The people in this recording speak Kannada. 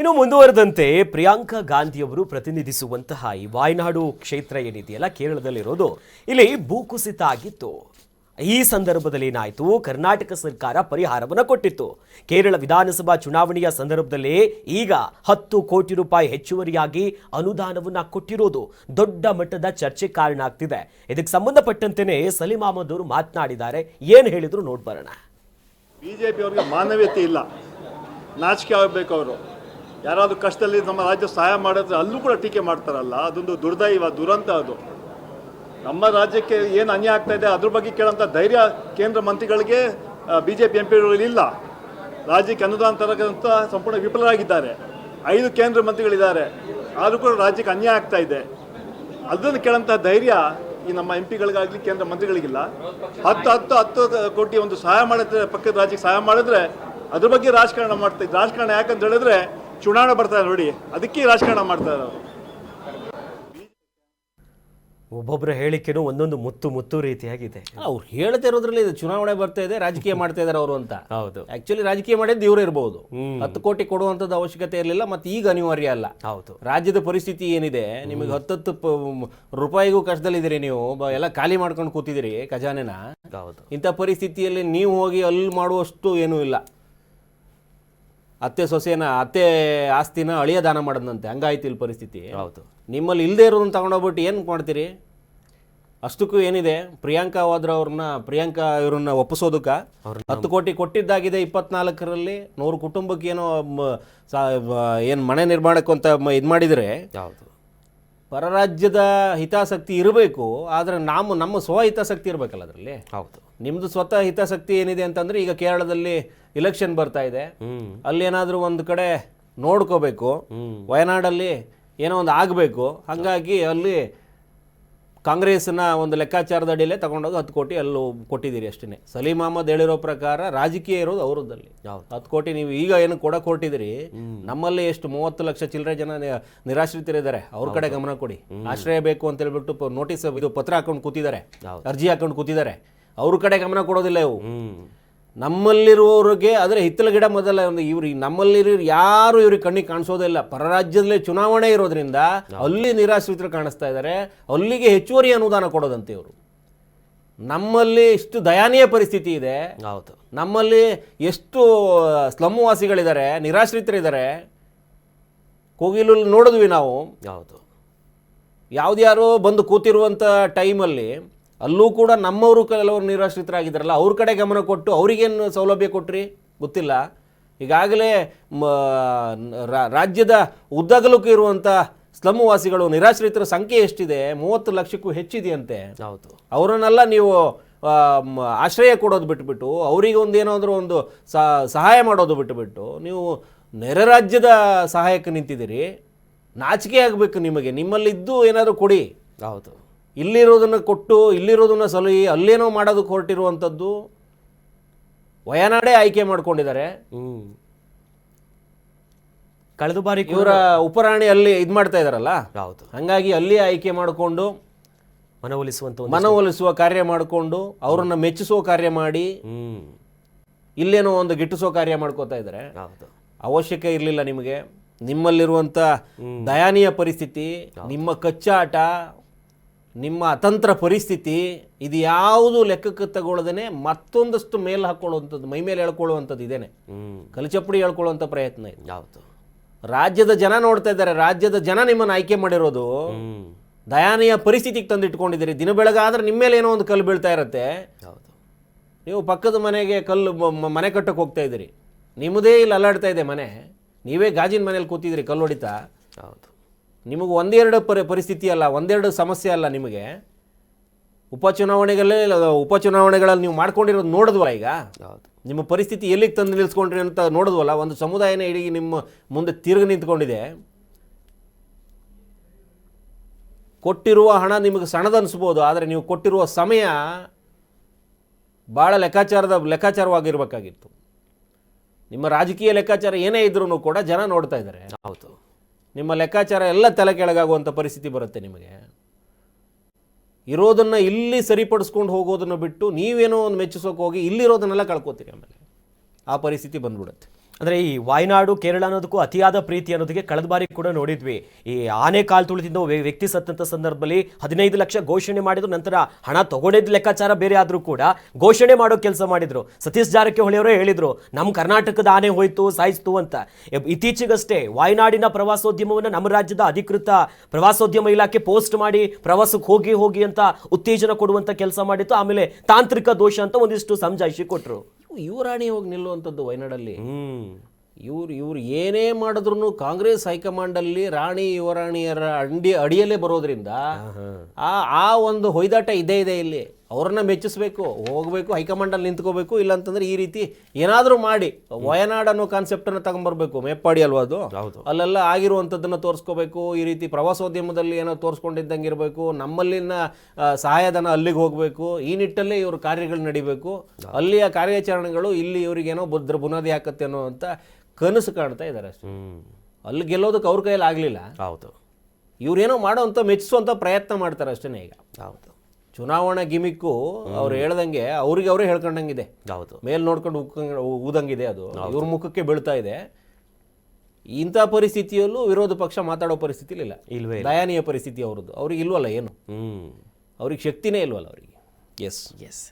ಇನ್ನು ಮುಂದುವರೆದಂತೆ ಪ್ರಿಯಾಂಕಾ ಗಾಂಧಿಯವರು ಪ್ರತಿನಿಧಿಸುವಂತಹ ಈ ವಾಯನಾಡು ಕ್ಷೇತ್ರ ಏನಿದೆಯಲ್ಲ ಕೇರಳದಲ್ಲಿರೋದು, ಇಲ್ಲಿ ಭೂಕುಸಿತ ಆಗಿತ್ತು. ಈ ಸಂದರ್ಭದಲ್ಲಿ ಏನಾಯಿತು, ಕರ್ನಾಟಕ ಸರ್ಕಾರ ಪರಿಹಾರವನ್ನು ಕೊಟ್ಟಿತ್ತು. ಕೇರಳ ವಿಧಾನಸಭಾ ಚುನಾವಣೆಯ ಸಂದರ್ಭದಲ್ಲಿ ಈಗ 10 ಕೋಟಿ ರೂಪಾಯಿ ಹೆಚ್ಚುವರಿಯಾಗಿ ಅನುದಾನವನ್ನು ಕೊಟ್ಟಿರೋದು ದೊಡ್ಡ ಮಟ್ಟದ ಚರ್ಚೆ ಕಾರಣ ಆಗ್ತಿದೆ. ಇದಕ್ಕೆ ಸಂಬಂಧಪಟ್ಟಂತೆಯೇ ಸಲೀಂ ಅಹಮದ್ ಅವರು ಮಾತನಾಡಿದ್ದಾರೆ. ಏನು ಹೇಳಿದ್ರು ನೋಡ್ಬರೋಣ. ಬಿಜೆಪಿ ಅವರಿಗೆ ಮಾನವೀಯತೆ ಇಲ್ಲ, ನಾಚಿಕೆ ಆಗಬೇಕು. ಅವರು ಯಾರಾದರೂ ಕಷ್ಟದಲ್ಲಿ ನಮ್ಮ ರಾಜ್ಯ ಸಹಾಯ ಮಾಡಿದ್ರೆ ಅಲ್ಲೂ ಕೂಡ ಟೀಕೆ ಮಾಡ್ತಾರಲ್ಲ, ಅದೊಂದು ದುರ್ದೈವ, ದುರಂತ. ಅದು ನಮ್ಮ ರಾಜ್ಯಕ್ಕೆ ಏನು ಅನ್ಯಾಯ ಆಗ್ತಾ ಇದೆ ಅದ್ರ ಬಗ್ಗೆ ಕೇಳೋಂಥ ಧೈರ್ಯ ಕೇಂದ್ರ ಮಂತ್ರಿಗಳಿಗೆ ಬಿಜೆಪಿ ಎಂ ಪಿಗಳು ಇಲ್ಲ. ರಾಜ್ಯಕ್ಕೆ ಅನುದಾನ ತರಕಂತ ಸಂಪೂರ್ಣ ವಿಫಲರಾಗಿದ್ದಾರೆ. 5 ಕೇಂದ್ರ ಮಂತ್ರಿಗಳಿದ್ದಾರೆ, ಆದರೂ ಕೂಡ ರಾಜ್ಯಕ್ಕೆ ಅನ್ಯಾಯ ಆಗ್ತಾ ಇದೆ. ಅದನ್ನು ಕೇಳೋಂಥ ಧೈರ್ಯ ಈ ನಮ್ಮ ಎಂ ಪಿಗಳಿಗಾಗಲಿ ಕೇಂದ್ರ ಮಂತ್ರಿಗಳಿಗಿಲ್ಲ. 10 ಕೋಟಿ ಒಂದು ಸಹಾಯ ಮಾಡಿದ್ರೆ, ಪಕ್ಕದ ರಾಜ್ಯಕ್ಕೆ ಸಹಾಯ ಮಾಡಿದ್ರೆ ಅದ್ರ ಬಗ್ಗೆ ರಾಜಕಾರಣ ಮಾಡ್ತಾ ಇದ್ದಾರೆ. ರಾಜಕಾರಣ ಯಾಕಂತ ಹೇಳಿದ್ರೆ ಚುನಾವಣೆ ಬರ್ತಾರೆ ನೋಡಿ, ಅದಕ್ಕೆ ರಾಜಕಾರಣ ಮಾಡ್ತಾರೆ ಅವರು. ಒಬ್ಬೊಬ್ಬರ ಹೇಳಿಕೆನೂ ಒಂದೊಂದು ಮುತ್ತು ರೀತಿಯಾಗಿದೆ. ಅವ್ರು ಹೇಳ್ತಾ ಇರೋದ್ರಲ್ಲಿ ಇದು ಚುನಾವಣೆ ಬರ್ತಾ ಇದೆ, ರಾಜಕೀಯ ಮಾಡ್ತಾ ಇದ್ದಾರೆ ಅವರು ಅಂತ. ಹೌದು, ಆಕ್ಚುಲಿ ರಾಜಕೀಯ ಮಾಡಿದ್ದು ಇವರು ಇರಬಹುದು. 10 ಕೋಟಿ ಕೊಡುವಂಥದ್ದು ಅವಶ್ಯಕತೆ ಇರಲಿಲ್ಲ, ಮತ್ತೆ ಈಗ ಅನಿವಾರ್ಯ ಅಲ್ಲ. ಹೌದು, ರಾಜ್ಯದ ಪರಿಸ್ಥಿತಿ ಏನಿದೆ, ನಿಮಗೆ 10 ರೂಪಾಯಿಗೂ ಕಷ್ಟದಲ್ಲಿದ್ದೀರಿ, ನೀವು ಎಲ್ಲ ಖಾಲಿ ಮಾಡ್ಕೊಂಡು ಕೂತಿದ್ದೀರಿ ಖಜಾನೆನ. ಹೌದು, ಇಂಥ ಪರಿಸ್ಥಿತಿಯಲ್ಲಿ ನೀವು ಹೋಗಿ ಅಲ್ಲಿ ಮಾಡುವಷ್ಟು ಏನೂ ಇಲ್ಲ. ಅತ್ತೆ ಆಸ್ತಿನ ಅಳಿಯ ದಾನ ಮಾಡದಂತೆ, ಹಂಗಾಯ್ತು ಇಲ್ಲಿ ಪರಿಸ್ಥಿತಿ. ಹೌದು, ನಿಮ್ಮಲ್ಲಿ ಇಲ್ಲದೆ ಇರೋದನ್ನ ತಗೊಂಡೋಗ್ಬಿಟ್ಟು ಏನು ಮಾಡ್ತೀರಿ? ಅಷ್ಟಕ್ಕೂ ಏನಿದೆ, ಪ್ರಿಯಾಂಕಾ ಇವ್ರನ್ನ ಒಪ್ಪಿಸೋದಕ್ಕೆ 10 ಕೋಟಿ ಕೊಟ್ಟಿದ್ದಾಗಿದೆ. 24ರಲ್ಲಿ 100 ಕುಟುಂಬಕ್ಕೆ ಏನೋ ಏನು ಮನೆ ನಿರ್ಮಾಣಕ್ಕಂತ ಇದು ಮಾಡಿದರೆ, ಪರರಾಜ್ಯದ ಹಿತಾಸಕ್ತಿ ಇರಬೇಕು, ಆದರೆ ನಮ್ಮ ಸ್ವಹಿತಾಸಕ್ತಿ ಇರಬೇಕಲ್ಲ ಅದರಲ್ಲಿ. ಹೌದು, ನಿಮ್ಮದು ಸ್ವತಃ ಹಿತಾಸಕ್ತಿ ಏನಿದೆ ಅಂತಂದರೆ, ಈಗ ಕೇರಳದಲ್ಲಿ ಇಲೆಕ್ಷನ್ ಬರ್ತಾ ಇದೆ, ಅಲ್ಲಿ ಏನಾದರೂ ಒಂದು ಕಡೆ ನೋಡ್ಕೋಬೇಕು, ವಯನಾಡಲ್ಲಿ ಏನೋ ಒಂದು ಆಗಬೇಕು. ಹಾಗಾಗಿ ಅಲ್ಲಿ ಕಾಂಗ್ರೆಸ್ನ ಒಂದು ಲೆಕ್ಕಾಚಾರದ ಅಡಿಯಲ್ಲೇ ತಗೊಂಡೋಗಿ 10 ಕೋಟಿ ಅಲ್ಲೂ ಕೊಟ್ಟಿದ್ದೀರಿ ಅಷ್ಟೇ. ಸಲೀಂ ಅಹಮದ್ ಹೇಳಿರೋ ಪ್ರಕಾರ ರಾಜಕೀಯ ಇರೋದು ಅವರದ್ದಲ್ಲಿ. 10 ಕೋಟಿ ನೀವು ಈಗ ಏನು ಕೊಡಕ್ಕೆ ಹೊರಟಿದ್ದೀರಿ, ನಮ್ಮಲ್ಲಿ ಎಷ್ಟು 30 ಲಕ್ಷ ಚಿಲ್ಲರೆ ಜನ ನಿರಾಶ್ರಿತರಿದ್ದಾರೆ, ಅವ್ರ ಕಡೆ ಗಮನ ಕೊಡಿ. ಆಶ್ರಯ ಬೇಕು ಅಂತ ಹೇಳ್ಬಿಟ್ಟು ನೋಟಿಸ್ ಪತ್ರ ಹಾಕೊಂಡು ಕೂತಿದ್ದಾರೆ, ಅರ್ಜಿ ಹಾಕೊಂಡು ಕೂತಿದ್ದಾರೆ, ಅವ್ರ ಕಡೆ ಗಮನ ಕೊಡೋದಿಲ್ಲ ಇವು. ನಮ್ಮಲ್ಲಿರುವವ್ರಿಗೆ ಆದರೆ ಹಿತ್ತಲ ಗಿಡ ಮೊದಲ ನಮ್ಮಲ್ಲಿರೋ ಯಾರು ಇವ್ರಿಗೆ ಕಣ್ಣಿಗೆ ಕಾಣಿಸೋದಿಲ್ಲ. ಪರರಾಜ್ಯದಲ್ಲೇ ಚುನಾವಣೆ ಇರೋದ್ರಿಂದ ಅಲ್ಲಿ ನಿರಾಶ್ರಿತರು ಕಾಣಿಸ್ತಾ ಇದ್ದಾರೆ, ಅಲ್ಲಿಗೆ ಹೆಚ್ಚುವರಿ ಅನುದಾನ ಕೊಡೋದಂತೆ ಇವರು. ನಮ್ಮಲ್ಲಿ ಇಷ್ಟು ದಯನೀಯ ಪರಿಸ್ಥಿತಿ ಇದೆ. ಹೌದು, ನಮ್ಮಲ್ಲಿ ಎಷ್ಟು ಸ್ಲಮ್ ವಾಸಿಗಳಿದ್ದಾರೆ, ನಿರಾಶ್ರಿತರಿದ್ದಾರೆ. ಕೋಗಿಲು ನೋಡಿದ್ವಿ ನಾವು. ಹೌದು, ಯಾವ್ದ್ಯಾರೋ ಬಂದು ಕೂತಿರುವಂಥ ಟೈಮಲ್ಲಿ ಅಲ್ಲೂ ಕೂಡ ನಮ್ಮವರು ಕೆಲವರು ನಿರಾಶ್ರಿತರಾಗಿದ್ದಾರಲ್ಲ, ಅವ್ರ ಕಡೆ ಗಮನ ಕೊಟ್ಟು ಅವ್ರಿಗೇನು ಸೌಲಭ್ಯ ಕೊಟ್ರಿ ಗೊತ್ತಿಲ್ಲ. ಈಗಾಗಲೇ ರಾಜ್ಯದ ಉದ್ದಗಲಕ್ಕೂ ಇರುವಂಥ ಸ್ಲಮ್ ವಾಸಿಗಳು ನಿರಾಶ್ರಿತರ ಸಂಖ್ಯೆ ಎಷ್ಟಿದೆ? 30 ಲಕ್ಷಕ್ಕೂ ಹೆಚ್ಚಿದೆಯಂತೆ. ಹೌದು, ಅವರನ್ನೆಲ್ಲ ನೀವು ಆಶ್ರಯ ಕೊಡೋದು ಬಿಟ್ಟುಬಿಟ್ಟು, ಅವರಿಗೆ ಏನಾದರೂ ಒಂದು ಸಹಾಯ ಮಾಡೋದು ಬಿಟ್ಟುಬಿಟ್ಟು ನೀವು ನೆರೆ ರಾಜ್ಯದ ಸಹಾಯಕ್ಕೆ ನಿಂತಿದ್ದೀರಿ. ನಾಚಿಕೆ ಆಗಬೇಕು ನಿಮಗೆ. ನಿಮ್ಮಲ್ಲಿದ್ದು ಏನಾದರೂ ಕೊಡಿ. ಹೌದು, ಇಲ್ಲಿರೋದನ್ನು ಕೊಟ್ಟು ಇಲ್ಲಿರೋದನ್ನು ಸಲಹಿ ಅಲ್ಲೇನೋ ಮಾಡೋದಕ್ಕೆ ಹೊರಟಿರುವಂಥದ್ದು. ವಯನಾಡೇ ಆಯ್ಕೆ ಮಾಡ್ಕೊಂಡಿದ್ದಾರೆ. ಕಳೆದ ಬಾರಿ ಇವರ ಉಪರಾಣಿ ಅಲ್ಲಿ ಇದು ಮಾಡ್ತಾ ಇದ್ದಾರಲ್ಲ. ಹೌದು, ಹಾಗಾಗಿ ಅಲ್ಲಿ ಆಯ್ಕೆ ಮಾಡಿಕೊಂಡು ಮನವೊಲಿಸುವ ಕಾರ್ಯ ಮಾಡಿಕೊಂಡು ಅವರನ್ನು ಮೆಚ್ಚಿಸುವ ಕಾರ್ಯ ಮಾಡಿ ಇಲ್ಲೇನೋ ಒಂದು ಗಿಟ್ಟಿಸೋ ಕಾರ್ಯ ಮಾಡ್ಕೋತಾ ಇದ್ದಾರೆ. ಅವಶ್ಯಕ ಇರಲಿಲ್ಲ ನಿಮಗೆ. ನಿಮ್ಮಲ್ಲಿರುವಂಥ ದಯನೀಯ ಪರಿಸ್ಥಿತಿ, ನಿಮ್ಮ ಕಚ್ಚಾಟ, ನಿಮ್ಮ ಅತಂತ್ರ ಪರಿಸ್ಥಿತಿ, ಇದು ಯಾವುದು ಲೆಕ್ಕಕ್ಕೆ ತಗೊಳ್ಳದೇನೆ ಮತ್ತೊಂದಷ್ಟು ಮೇಲೆ ಹಾಕೊಳ್ಳುವಂಥದ್ದು, ಮೈ ಮೇಲೆ ಹೇಳ್ಕೊಳ್ಳುವಂಥದ್ದು ಇದೇನೆ. ಕಲಿಚಪ್ಪಡಿ ಹೇಳ್ಕೊಳ್ಳುವಂಥ ಪ್ರಯತ್ನ ಇದೆ. ಹೌದು, ರಾಜ್ಯದ ಜನ ನೋಡ್ತಾ ಇದ್ದಾರೆ. ರಾಜ್ಯದ ಜನ ನಿಮ್ಮನ್ನು ಆಯ್ಕೆ ಮಾಡಿರೋದು. ದಯನೀಯ ಪರಿಸ್ಥಿತಿಗೆ ತಂದಿಟ್ಕೊಂಡಿದ್ದೀರಿ. ದಿನ ಬೆಳಗಾದ್ರೆ ನಿಮ್ಮ ಮೇಲೆ ಏನೋ ಒಂದು ಕಲ್ಲು ಬೀಳ್ತಾ ಇರುತ್ತೆ. ಹೌದು, ನೀವು ಪಕ್ಕದ ಮನೆಗೆ ಮನೆ ಕಟ್ಟಕ್ಕೆ ಹೋಗ್ತಾ ಇದ್ದೀರಿ. ನಿಮ್ಮದೇ ಇಲ್ಲಿ ಅಲ್ಲಾಡ್ತಾ ಇದೆ ಮನೆ, ನೀವೇ ಗಾಜಿನ ಮನೇಲಿ ಕೂತಿದ್ದೀರಿ ಕಲ್ಲು ಹೊಡಿತಾ. ಹೌದು, ನಿಮಗೆ ಒಂದೆರಡು ಪರಿಸ್ಥಿತಿ ಅಲ್ಲ, ಒಂದೆರಡು ಸಮಸ್ಯೆ ಅಲ್ಲ ನಿಮಗೆ. ಉಪಚುನಾವಣೆಗಳಲ್ಲಿ ನೀವು ಮಾಡ್ಕೊಂಡಿರೋದು ನೋಡಿದ್ವಲ್ಲ ಈಗ. ಹೌದು, ನಿಮ್ಮ ಪರಿಸ್ಥಿತಿ ಎಲ್ಲಿಗೆ ತಂದು ನಿಲ್ಲಿಸ್ಕೊಂಡ್ರಿ ಅಂತ ನೋಡಿದ್ವಲ್ಲ. ಒಂದು ಸಮುದಾಯನೇ ಇಡೀ ನಿಮ್ಮ ಮುಂದೆ ತಿರುಗಿ ನಿಂತ್ಕೊಂಡಿದೆ. ಕೊಟ್ಟಿರುವ ಹಣ ನಿಮಗೆ ಸಣ್ಣದನ್ನಿಸ್ಬೋದು, ಆದರೆ ನೀವು ಕೊಟ್ಟಿರುವ ಸಮಯ ಭಾಳ ಲೆಕ್ಕಾಚಾರವಾಗಿರ್ಬೇಕಾಗಿತ್ತು. ನಿಮ್ಮ ರಾಜಕೀಯ ಲೆಕ್ಕಾಚಾರ ಏನೇ ಇದ್ರೂ ಕೂಡ ಜನ ನೋಡ್ತಾ ಇದ್ದಾರೆ. ಹೌದು, ನಿಮ್ಮ ಲೆಕ್ಕಾಚಾರ ಎಲ್ಲ ತಲೆ ಕೆಳಗಾಗುವಂಥ ಪರಿಸ್ಥಿತಿ ಬರುತ್ತೆ ನಿಮಗೆ. ಇರೋದನ್ನು ಇಲ್ಲಿ ಸರಿಪಡಿಸ್ಕೊಂಡು ಹೋಗೋದನ್ನು ಬಿಟ್ಟು ನೀವೇನೋ ಒಂದು ಮೆಚ್ಚಿಸೋಕೆ ಹೋಗಿ ಇಲ್ಲಿರೋದನ್ನೆಲ್ಲ ಕಳ್ಕೊತೀರಿ. ಆಮೇಲೆ ಆ ಪರಿಸ್ಥಿತಿ ಬಂದ್ಬಿಡುತ್ತೆ. ಅಂದ್ರೆ ಈ ವಾಯನಾಡು ಕೇರಳ ಅನ್ನೋದಕ್ಕೂ ಅತಿಯಾದ ಪ್ರೀತಿ ಅನ್ನೋದಕ್ಕೆ ಕಳೆದ ಬಾರಿ ಕೂಡ ನೋಡಿದ್ವಿ. ಈ ಆನೆ ಕಾಲ್ ತುಳಿದಿಂದ ವ್ಯಕ್ತಿ ಸತ್ತಂತ ಸಂದರ್ಭದಲ್ಲಿ 15 ಲಕ್ಷ ಘೋಷಣೆ ಮಾಡಿದ್ರು, ನಂತರ ಹಣ ತಗೊಂಡಿದ್ದ ಲೆಕ್ಕಾಚಾರ ಬೇರೆ ಆದ್ರೂ ಕೂಡ ಘೋಷಣೆ ಮಾಡೋ ಕೆಲಸ ಮಾಡಿದ್ರು. ಸತೀಶ್ ಜಾರಕಿಹೊಳಿ ಅವರೇ ಹೇಳಿದ್ರು ನಮ್ಮ ಕರ್ನಾಟಕದ ಆನೆ ಹೋಯ್ತು ಸಾಯಿಸ್ತು ಅಂತ. ಇತ್ತೀಚೆಗಷ್ಟೇ ವಾಯನಾಡಿನ ಪ್ರವಾಸೋದ್ಯಮವನ್ನು ನಮ್ಮ ರಾಜ್ಯದ ಅಧಿಕೃತ ಪ್ರವಾಸೋದ್ಯಮ ಇಲಾಖೆ ಪೋಸ್ಟ್ ಮಾಡಿ ಪ್ರವಾಸಕ್ಕೆ ಹೋಗಿ ಅಂತ ಉತ್ತೇಜನ ಕೊಡುವಂತ ಕೆಲಸ ಮಾಡಿತ್ತು. ಆಮೇಲೆ ತಾಂತ್ರಿಕ ದೋಷ ಅಂತ ಒಂದಿಷ್ಟು ಸಮಜಾಯಿಷಿ ಕೊಟ್ರು. ಯುವರಾಣಿ ಹೋಗಿ ನಿಲ್ಲುವಂಥದ್ದು ವಯನಾಡಲ್ಲಿ. ಇವ್ರು ಏನೇ ಮಾಡಿದ್ರು ಕಾಂಗ್ರೆಸ್ ಹೈಕಮಾಂಡಲ್ಲಿ ರಾಣಿ ಯುವರಾಣಿಯರ ಅಡಿಯಲ್ಲೇ ಬರೋದ್ರಿಂದ ಆ ಒಂದು ಹೊಯ್ದಾಟ ಇದೇ ಇದೆ. ಇಲ್ಲಿ ಅವ್ರನ್ನ ಮೆಚ್ಚಿಸ್ಬೇಕು, ಹೋಗ್ಬೇಕು, ಹೈಕಮಾಂಡಲ್ಲಿ ನಿಂತ್ಕೋಬೇಕು. ಇಲ್ಲಾಂತಂದ್ರೆ ಈ ರೀತಿ ಏನಾದರೂ ಮಾಡಿ ವಯನಾಡ್ ಅನ್ನೋ ಕಾನ್ಸೆಪ್ಟನ್ನು ತಗೊಂಡ್ಬರ್ಬೇಕು. ಮೇಪ್ಪಾಡಿ ಅಲ್ವಾ ಅದು, ಅಲ್ಲೆಲ್ಲ ಆಗಿರುವಂಥದ್ದನ್ನು ತೋರಿಸ್ಕೋಬೇಕು. ಈ ರೀತಿ ಪ್ರವಾಸೋದ್ಯಮದಲ್ಲಿ ಏನೋ ತೋರಿಸ್ಕೊಂಡಿದ್ದಂಗೆ ಇರಬೇಕು. ನಮ್ಮಲ್ಲಿನ ಸಹಾಯಧನ ಅಲ್ಲಿಗೆ ಹೋಗಬೇಕು. ಈ ನಿಟ್ಟಲ್ಲೇ ಇವ್ರ ಕಾರ್ಯಗಳು ನಡಿಬೇಕು. ಅಲ್ಲಿಯ ಕಾರ್ಯಾಚರಣೆಗಳು ಇಲ್ಲಿ ಇವರಿಗೇನೋ ಬುನಾದಿ ಹಾಕತ್ತೆ ಅನ್ನೋ ಅಂತ ಕನಸು ಕಾಣ್ತಾ ಇದ್ದಾರೆ ಅಷ್ಟೇ. ಅಲ್ಲಿ ಗೆಲ್ಲೋದಕ್ಕೆ ಅವ್ರ ಕೈಯಲ್ಲಿ ಆಗಲಿಲ್ಲ. ಹೌದು, ಇವ್ರೇನೋ ಮಾಡೋವಂಥ ಮೆಚ್ಚಿಸುವಂಥ ಪ್ರಯತ್ನ ಮಾಡ್ತಾರೆ ಅಷ್ಟೇ. ಈಗ ಹೌದು, ಚುನಾವಣಾ ಗಿಮಿಕ್ಕು ಅವ್ರು ಹೇಳ್ದಂಗೆ ಅವ್ರಿಗೆ ಅವರೇ ಹೇಳ್ಕೊಂಡಂಗಿದೆ. ಹೌದು, ಮೇಲ್ ನೋಡ್ಕೊಂಡು ಊದಂಗಿದೆ. ಅದು ಇವ್ರ ಮುಖಕ್ಕೆ ಬೀಳ್ತಾ ಇದೆ. ಇಂಥ ಪರಿಸ್ಥಿತಿಯಲ್ಲೂ ವಿರೋಧ ಪಕ್ಷ ಮಾತಾಡೋ ಪರಿಸ್ಥಿತಿ ಇಲ್ಲ. ಇಲ್ವೇ ದಯನೀಯ ಪರಿಸ್ಥಿತಿ ಅವ್ರದ್ದು. ಅವ್ರಿಗೆ ಇಲ್ವಲ್ಲ ಏನು, ಅವ್ರಿಗೆ ಶಕ್ತಿನೇ ಇಲ್ವಲ್ಲ ಅವರಿಗೆ. ಎಸ್